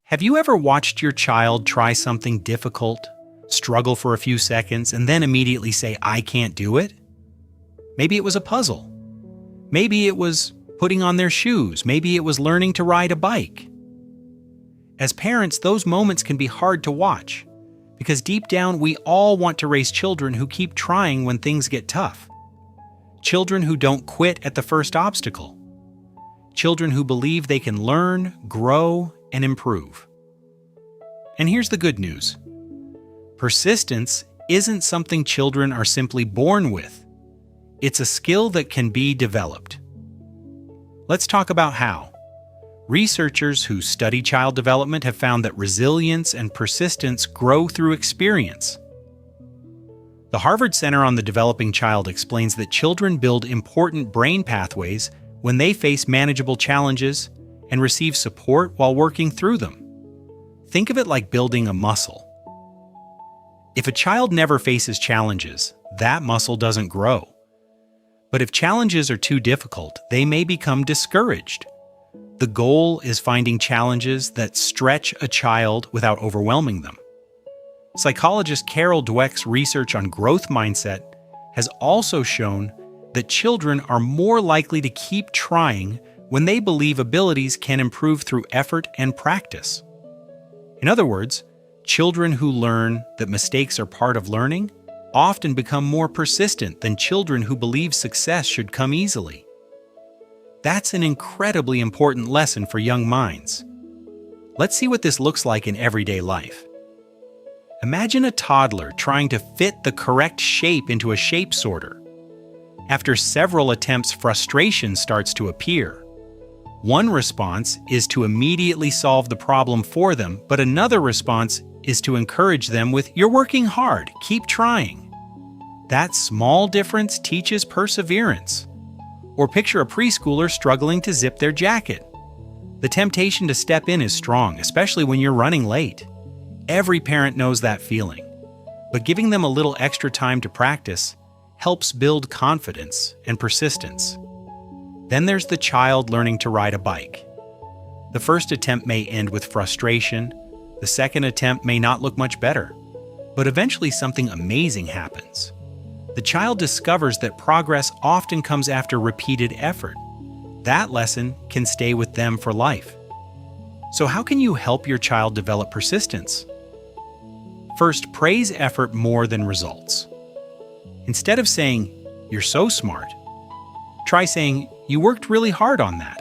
Have you ever watched your child try something difficult, struggle for a few seconds, and then immediately say, "I can't do it"? Maybe it was a puzzle. Maybe it was putting on their shoes. Maybe it was learning to ride a bike. As parents, those moments can be hard to watch, because deep down we all want to raise children who keep trying when things get tough. Children who don't quit at the first obstacle. Children who believe they can learn, grow, and improve. And here's the good news. Persistence isn't something children are simply born with. It's a skill that can be developed. Let's talk about how. Researchers who study child development have found that resilience and persistence grow through experience. The Harvard Center on the Developing Child explains that children build important brain pathways when they face manageable challenges and receive support while working through them. Think of it like building a muscle. If a child never faces challenges, that muscle doesn't grow. But if challenges are too difficult, they may become discouraged. The goal is finding challenges that stretch a child without overwhelming them. Psychologist Carol Dweck's research on growth mindset has also shown that children are more likely to keep trying when they believe abilities can improve through effort and practice. In other words, children who learn that mistakes are part of learning often become more persistent than children who believe success should come easily. That's an incredibly important lesson for young minds. Let's see what this looks like in everyday life. Imagine a toddler trying to fit the correct shape into a shape sorter. After several attempts, frustration starts to appear. One response is to immediately solve the problem for them, but another response is to encourage them with, "You're working hard, keep trying." That small difference teaches perseverance. Or picture a preschooler struggling to zip their jacket. The temptation to step in is strong, especially when you're running late. Every parent knows that feeling, but giving them a little extra time to practice helps build confidence and persistence. Then there's the child learning to ride a bike. The first attempt may end with frustration. The second attempt may not look much better, but eventually something amazing happens. The child discovers that progress often comes after repeated effort. That lesson can stay with them for life. So how can you help your child develop persistence? First, praise effort more than results. Instead of saying, "You're so smart," try saying, "You worked really hard on that."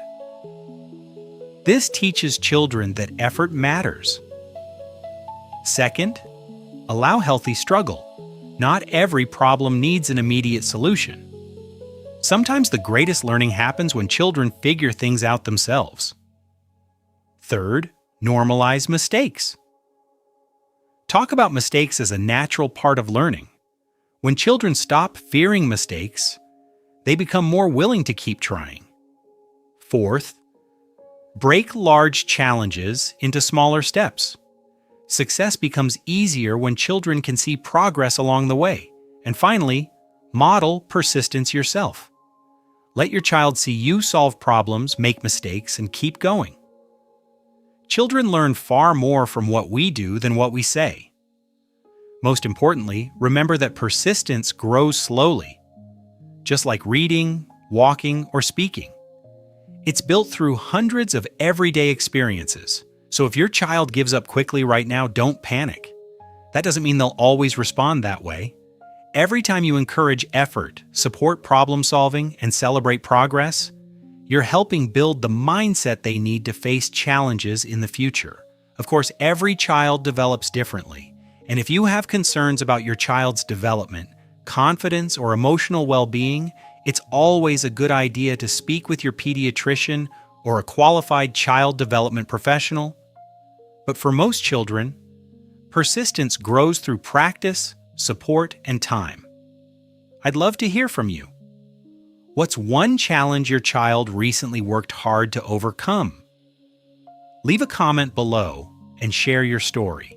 This teaches children that effort matters. Second, allow healthy struggle. Not every problem needs an immediate solution. Sometimes the greatest learning happens when children figure things out themselves. Third, normalize mistakes. Talk about mistakes as a natural part of learning. When children stop fearing mistakes, they become more willing to keep trying. Fourth, break large challenges into smaller steps. Success becomes easier when children can see progress along the way. And finally, model persistence yourself. Let your child see you solve problems, make mistakes, and keep going. Children learn far more from what we do than what we say. Most importantly, remember that persistence grows slowly, just like reading, walking, or speaking. It's built through hundreds of everyday experiences. So if your child gives up quickly right now, don't panic. That doesn't mean they'll always respond that way. Every time you encourage effort, support problem solving, and celebrate progress, you're helping build the mindset they need to face challenges in the future. Of course, every child develops differently. And if you have concerns about your child's development, confidence, or emotional well-being, it's always a good idea to speak with your pediatrician or a qualified child development professional. But for most children, persistence grows through practice, support, and time. I'd love to hear from you. What's one challenge your child recently worked hard to overcome? Leave a comment below and share your story.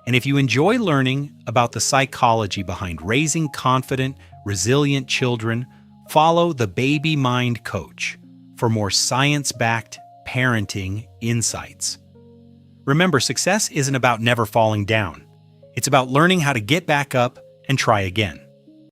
And if you enjoy learning about the psychology behind raising confident, resilient children, follow the Baby Mind Coach for more science-backed parenting insights. Remember, success isn't about never falling down. It's about learning how to get back up and try again.